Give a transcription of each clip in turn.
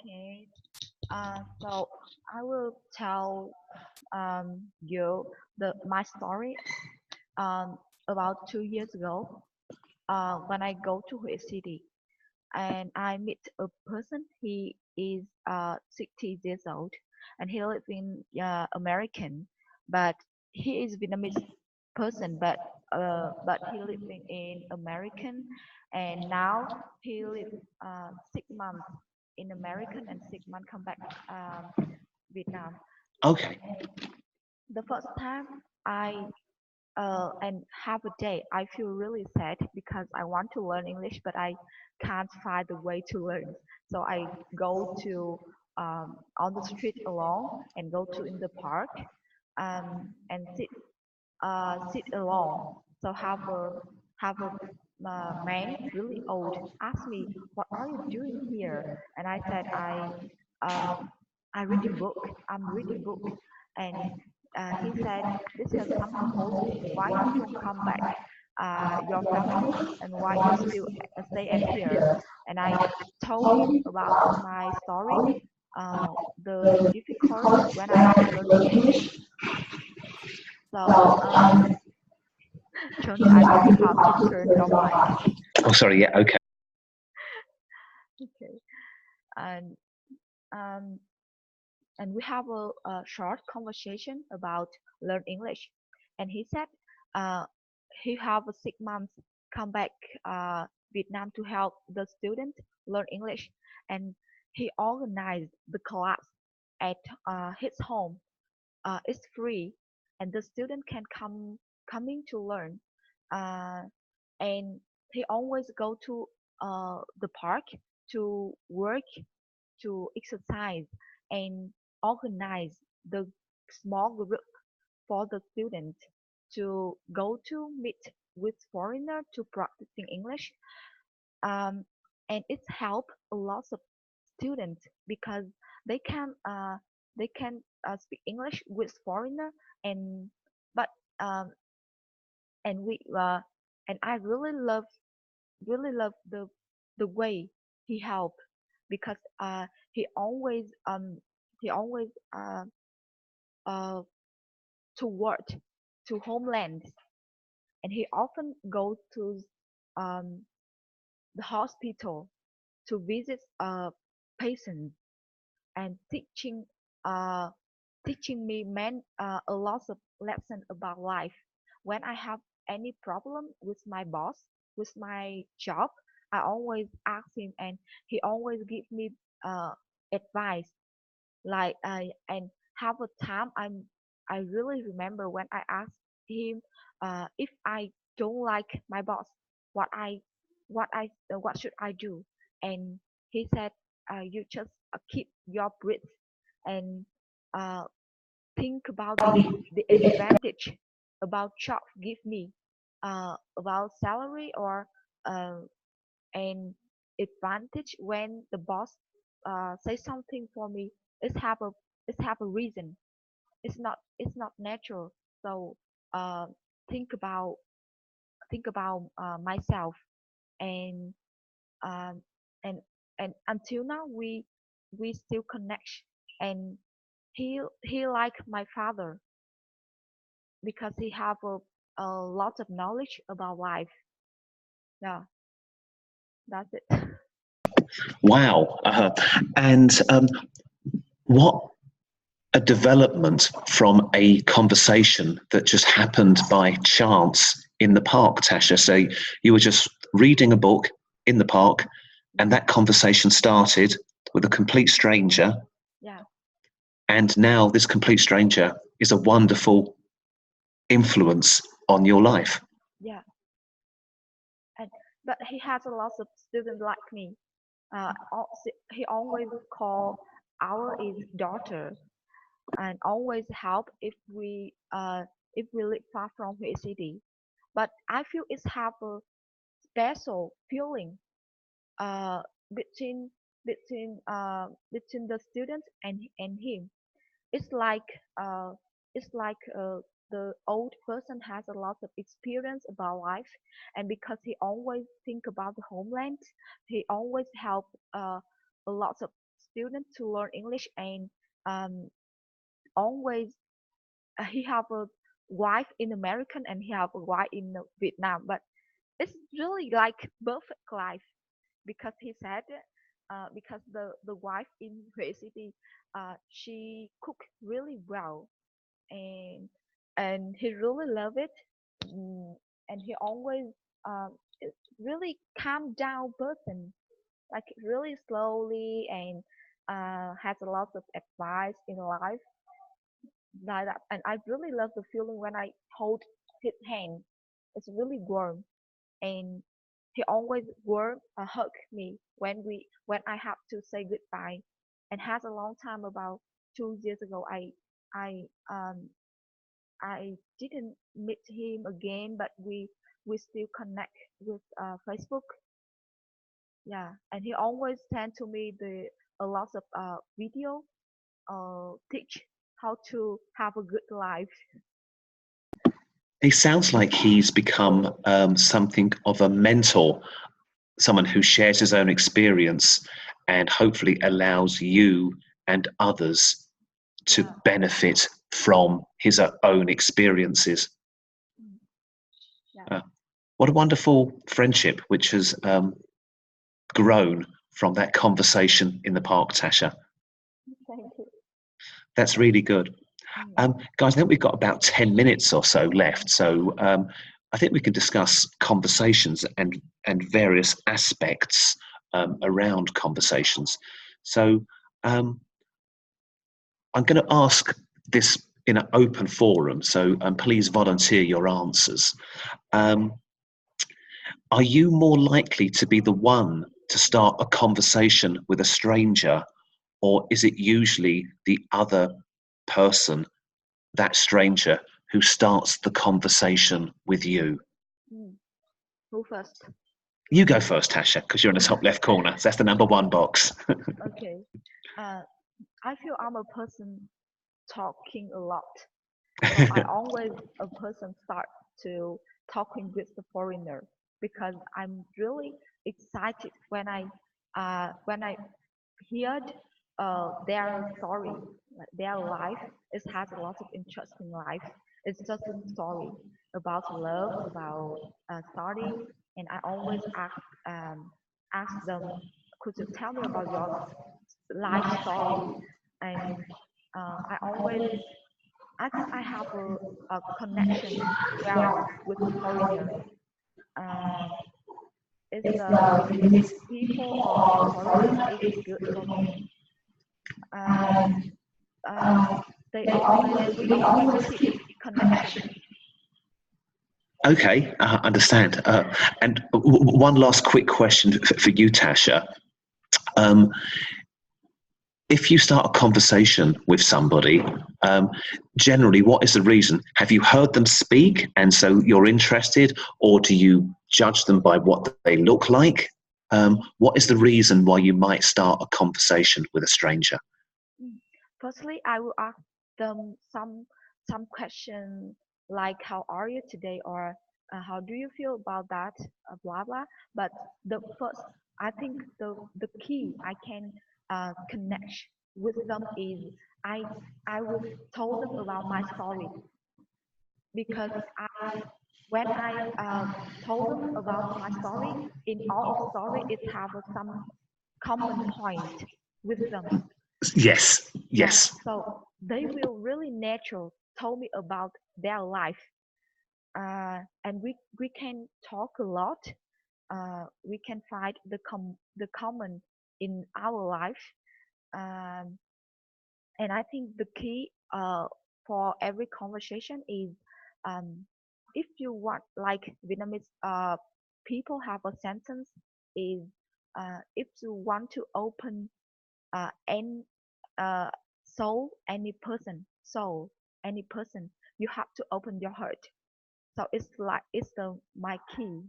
Okay. So I will tell you the my story. About 2 years ago, when I go to Hue City and I meet a person. He is 60 years old and he lives in American, but he is Vietnamese person, but he living in American, and now he live 6 months in American and 6 months come back Vietnam. Okay. The first time I and have a day, I feel really sad because I want to learn English, but I can't find the way to learn. So I go to on the street alone and go to in the park and sit alone. So have a man really old ask me, "What are you doing here?" And I said, um, I reading book. I'm reading book, and he said, "This is summer holiday. Why you don't come back, your family, and why you still stay at here?" And I told him about my story, the difficult when I learn English. So, Johnny, I think you have to turn your mic. Oh, sorry. Yeah. Okay. Okay, and um, and we have a short conversation about learn English. And he said uh, he have a 6 months come back Vietnam to help the student learn English, and he organized the class at his home. It's free, and the student can coming to learn. Uh, and he always go to the park to work, to exercise, and organize the small group for the student to go to meet with foreigner to practicing English. Um, and it's help a lot of students because they can uh, they can speak English with foreigner, and but um, and we and I really love the way he helped because he always he always uh toward to homeland, and he often go to um the hospital to visit patients and uh teaching me a lot of lesson about life. When I have any problem with my boss, with my job, I always ask him, and he always give me advice. Like and have a time I really remember when I asked him if I don't like my boss, what I what should I do? And he said, you just keep your breath and uh, think about the advantage about job give me about salary or uh, an advantage when the boss say something for me. It's have a reason. It's not natural. So uh, think about myself, and um, and until now we still connect, and he like my father because he have a lot of knowledge about life. Yeah, that's it. Wow. And what a development from a conversation that just happened by chance in the park, Tasha. So you were just reading a book in the park, and that conversation started with a complete stranger. Yeah, And now this complete stranger is a wonderful influence on your life. yeah. And but he has a lot of students like me. He always call our is daughter and always help if we live far from his city. But I feel it's have a special feeling uh, between between the student and him. It's like uh, it's like the old person has a lot of experience about life, and because he always think about the homeland, he always help a lot of student to learn English, and always he have a wife in American and he have a wife in Vietnam, but it's really like perfect life because he said because the wife in Huế City she cook really well, and he really love it. Mm, and he always is really calm down person, like really slowly, and has a lot of advice in life like that. And I really love the feeling when I hold his hand. It's really warm, and he always warm hug me when I have to say goodbye. And has a long time, about 2 years ago, I um I didn't meet him again, but we still connect with Facebook. Yeah, and he always send to me the a lot of video teach how to have a good life. He sounds like he's become something of a mentor, someone who shares his own experience and hopefully allows you and others to Yeah. benefit from his own experiences. Mm. Yeah. What a wonderful friendship which has grown from that conversation in the park, Tasha. Thank you. That's really good. Mm. Guys, I think we've got about 10 minutes or so left, so I think we can discuss conversations and various aspects around conversations. So I'm going to ask this in an open forum, so please volunteer your answers. Are you more likely to be the one to start a conversation with a stranger, or is it usually the other person, that stranger, who starts the conversation with you? Mm. Who first? You go first, Tasha, because you're in the top left corner. So that's the number 1 box. Okay. I feel I'm a person talking a lot, so I always a person start to talking with the foreigner because I'm really excited when I heard their story, like their life. It has a lot of interesting life. It's just a story about love, about study, and I always ask them, could you tell me about your life story? And I always I think I have a connection well with the foreigner. Uh, is with these people or the foreigner is good for me. And they always we always keep connection. Okay, understand. And one last quick question for you, Tasha. If you start a conversation with somebody, generally, what is the reason? Have you heard them speak and so you're interested, or do you judge them by what they look like? What is the reason why you might start a conversation with a stranger? Firstly, I will ask them some question like how are you today, or how do you feel about that, blah blah. But the first, I think the key I can connect with them is I I will tell them about my story because when I told them about my story, in all of story it have some common point with them. Yes, Yeah, yes. so they will really natural tell me about their life, and we can talk a lot. We can find the common in our life, um, and I think the key for every conversation is um, if you want, like Vietnamese people have a sentence is if you want to open any uh, soul any person, you have to open your heart. So it's like it's the my key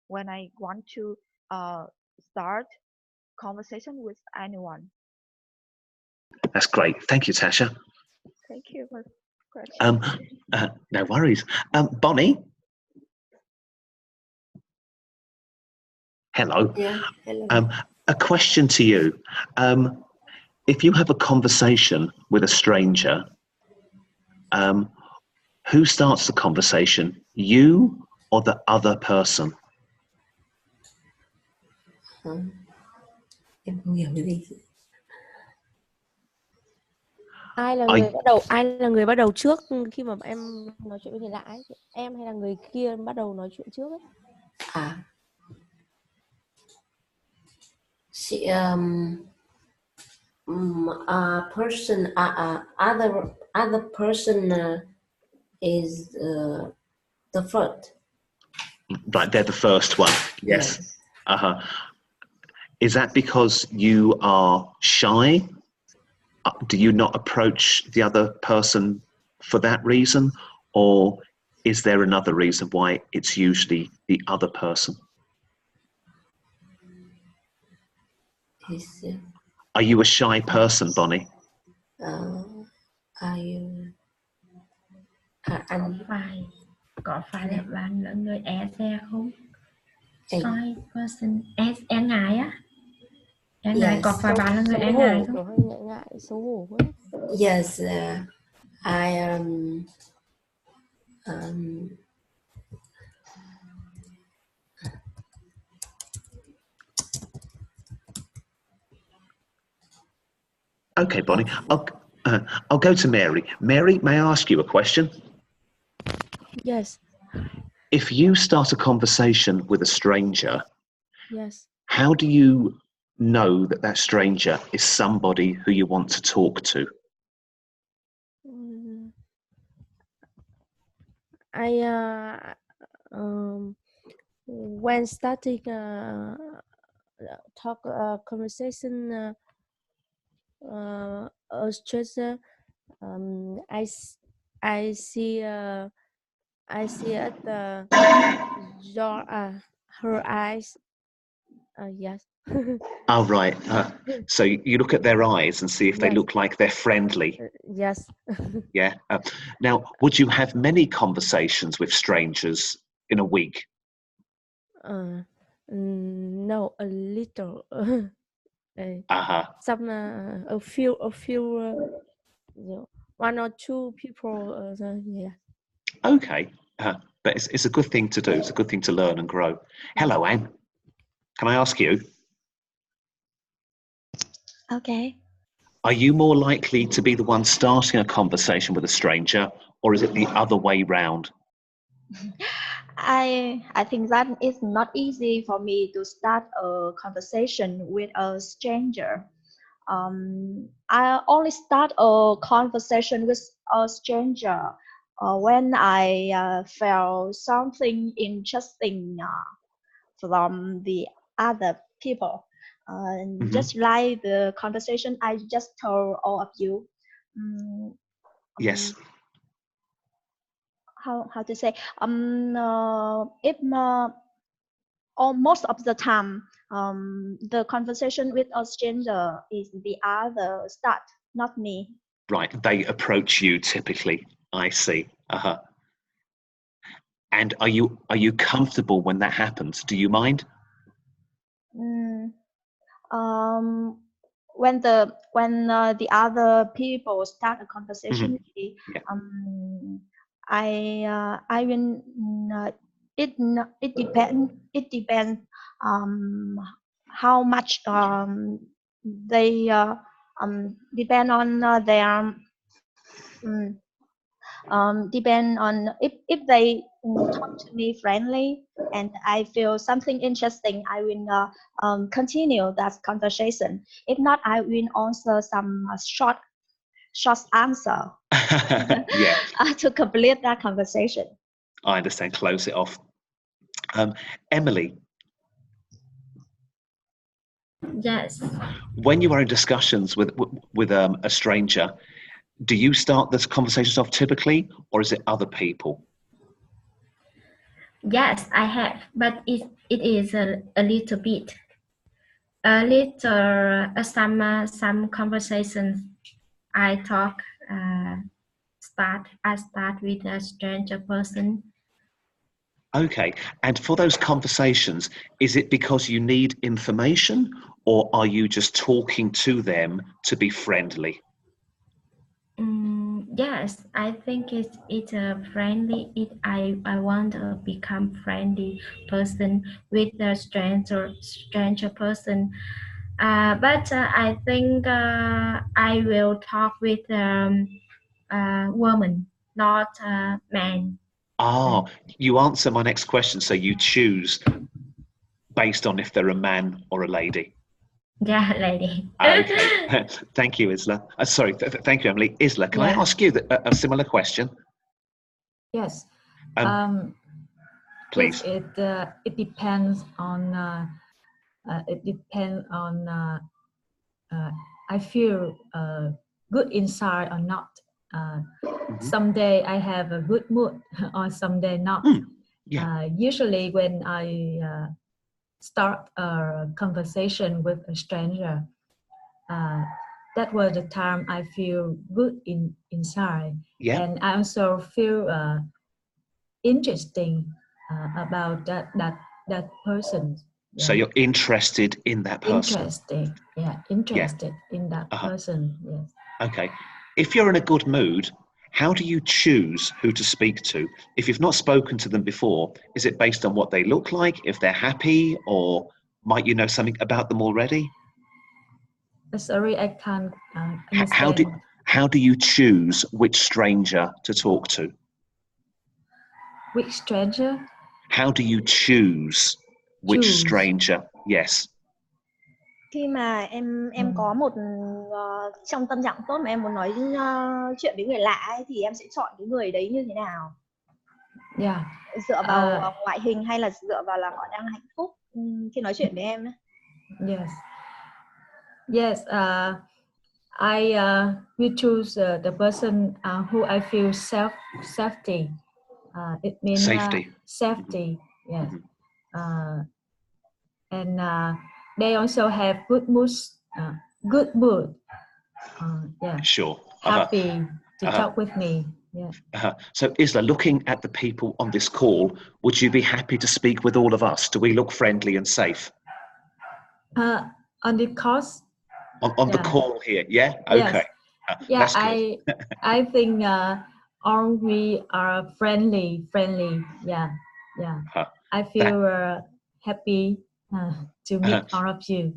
when I want to uh, start conversation with anyone. That's great. Thank you, Tasha. Thank you for the question. No worries. Bonnie? Hello. Yeah, hello. A question to you. if you have a conversation with a stranger, who starts the conversation, you or the other person? Em không hiểu cái gì. Ai là người bắt đầu trước khi mà em nói chuyện với người lạ ấy? Em hay là người kia bắt đầu nói chuyện trước ấy? Other person is the first. Right, they're the first one. Yes. Is that because you are shy? Do you not approach the other person for that reason? Or is there another reason why it's usually the other person? Are you a shy person, Bonnie? Có phải là bạn là người e xe không? Shy person, e ngại á. E ngại, có phải bạn là người e ngại không? Hơi ngại, xấu hổ quá. Yes, I am. Okay, Bonnie. I'll go to Mary. Mary, may I ask you a question? Yes. If you start a conversation with a stranger, yes, how do you know that that stranger is somebody who you want to talk to? When starting conversation a stranger, I see at her eyes. Yes. Oh, right. So you look at their eyes and see if they look like they're friendly. Yes. Yeah. Now, would you have many conversations with strangers in a week? No, a little. Some a few. One or two people. Yeah. Okay. But it's a good thing to do. It's a good thing to learn and grow. Hello, Anne. Can I ask you? Okay. Are you more likely to be the one starting a conversation with a stranger, or is it the other way round? I think that it's not easy for me to start a conversation with a stranger. I only start a conversation with a stranger when I felt something interesting from the other people. Just like the conversation I just told all of you. Yes. How to say? If almost of the time, the conversation with a stranger is the other start, not me. Right. They approach you typically. I see. And are you comfortable when that happens? Do you mind? When the other people start a conversation with me, I will. It depends how much they depend on their depend on if they talk to me friendly and I feel something interesting, I will continue that conversation. If not, I will answer some short answer to complete that conversation. I understand. Close it off. Emily. Yes. When you are in discussions with a stranger, do you start this conversations off typically, or is it other people? Yes, I have, but it is a little bit. Some conversations I start with a stranger person. Okay, and for those conversations, is it because you need information, or are you just talking to them to be friendly? Yes, I think it's a friendly. I want to become friendly person with a stranger person. But I think I will talk with woman, not man. You answer my next question. So you choose based on if they're a man or a lady. Yeah, lady. Okay. Thank you, Isla. Sorry, thank you, Emily. Isla, can I ask you a similar question? Yes. Please. Yes, it depends on. I feel good inside or not. Someday I have a good mood, or someday not. Usually, when I start a conversation with a stranger, that was the time I feel good inside, and I also feel interesting about that person. So you're interested in that person. Interested in that person. Yes. Okay. If you're in a good mood, how do you choose who to speak to? If you've not spoken to them before, is it based on what they look like, if they're happy, or might you know something about them already? Sorry, I can't understand. How do you choose which stranger to talk to? Which stranger? How do you choose which stranger? Yes. Khi mà em có một trong tâm trạng tốt mà em muốn nói chuyện với người lạ ấy, thì em sẽ chọn cái người đấy như thế nào? Dựa vào ngoại hình hay là dựa vào là họ đang hạnh phúc khi nói chuyện với em? Yes. I will choose the person who I feel safety. It means safety. Yes. And they also have good mood. Sure. Happy to talk with me. So Isla, looking at the people on this call, would you be happy to speak with all of us? Do we look friendly and safe? On the course? On the call here, yeah? Okay. Yes. I think all we are friendly. Yeah. I feel happy to meet all of you.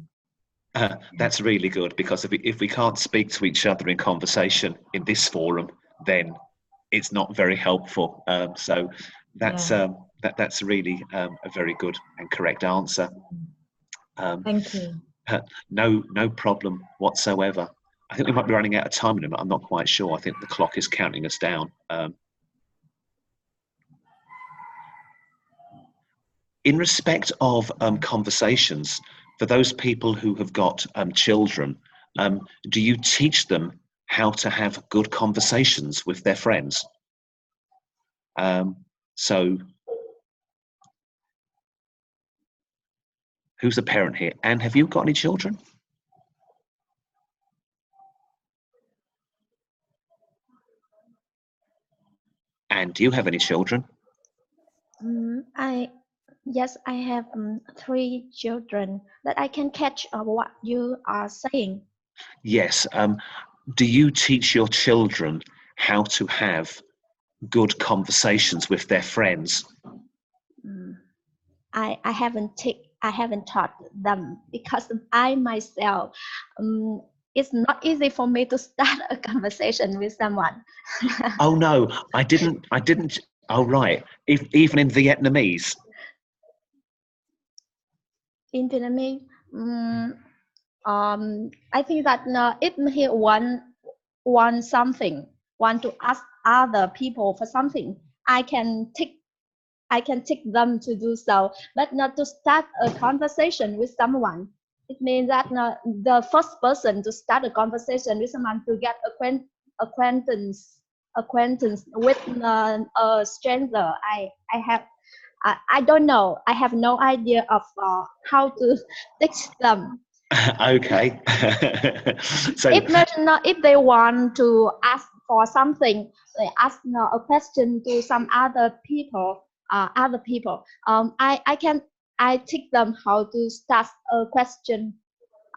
That's really good, because if we can't speak to each other in conversation in this forum, then it's not very helpful. So that's that's really a very good and correct answer. Thank you. No problem whatsoever. I think we might be running out of time in a minute. I'm not quite sure. I think the clock is counting us down. In respect of conversations, for those people who have got children, do you teach them how to have good conversations with their friends? So who's a parent here? Anne, have you got any children? Anne, do you have any children? Yes, I have 3 children, but I can catch what you are saying. Yes. Do you teach your children how to have good conversations with their friends? I haven't taught them, because I myself, it's not easy for me to start a conversation with someone. Oh no, I didn't. Oh right, even in Vietnamese. In Vietnamese, I think that if he want something, want to ask other people for something, I can take them to do so, but not to start a conversation with someone. It means that the first person to start a conversation with someone, to get acquaintance with a stranger, I don't know. I have no idea of how to teach them. Okay. So if they want to ask for something, they ask a question to some other people. I teach them how to start a question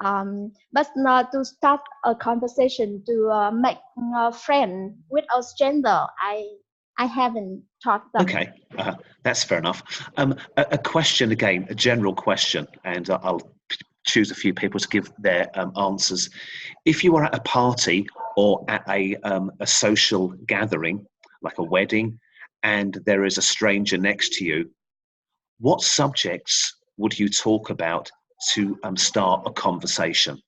But not to start a conversation to make a friend with a stranger. I haven't taught them. Okay, that's fair enough. A question again, a general question, and I'll choose a few people to give their answers. If you are at a party or at a social gathering, like a wedding, and there is a stranger next to you, what subjects would you talk about to start a conversation?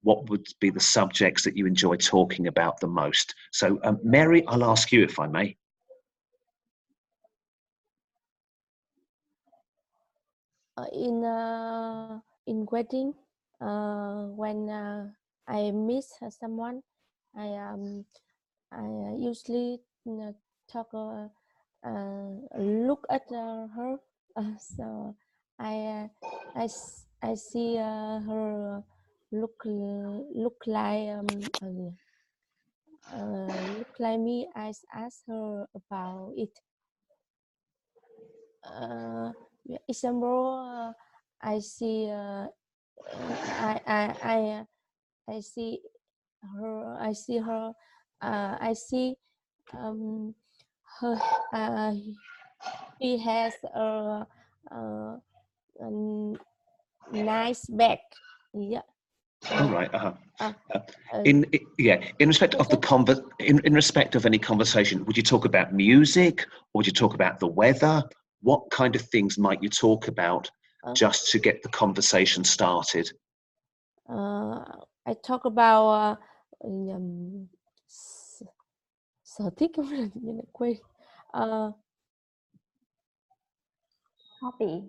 What would be the subjects that you enjoy talking about the most? So, Mary, I'll ask you if I may. In wedding, when I miss someone, I usually talk look at her. So I see her look like look like me. I ask her about it. Example, I see I see her. I see her. I see her. He has a nice bag. Yeah. All right. In respect of the in respect of any conversation, would you talk about music, or would you talk about the weather? What kind of things might you talk about just to get the conversation started? I talk about sở thích không là tự nhiên lại quên. Hobby.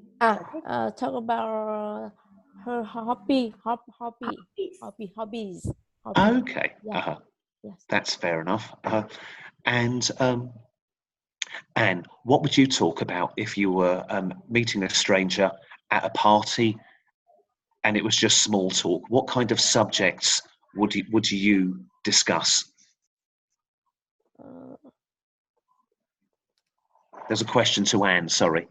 Talk about her hobbies. Okay. Yeah. Yes. That's fair enough. And Anne, what would you talk about if you were meeting a stranger at a party and it was just small talk? What kind of subjects would you discuss? There's a question to Anne, sorry.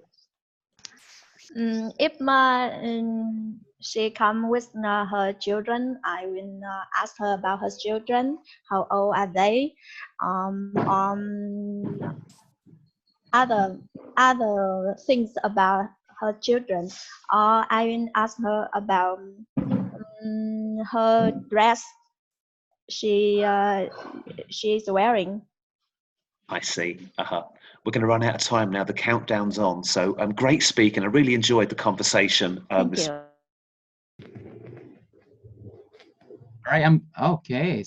If she come with her children, I will ask her about her children. How old are they? Other things about her children. Or I will ask her about her dress she's wearing. I see. We're going to run out of time now. The countdown's on. So great speaking. I really enjoyed the conversation. Thank you. All right. Okay.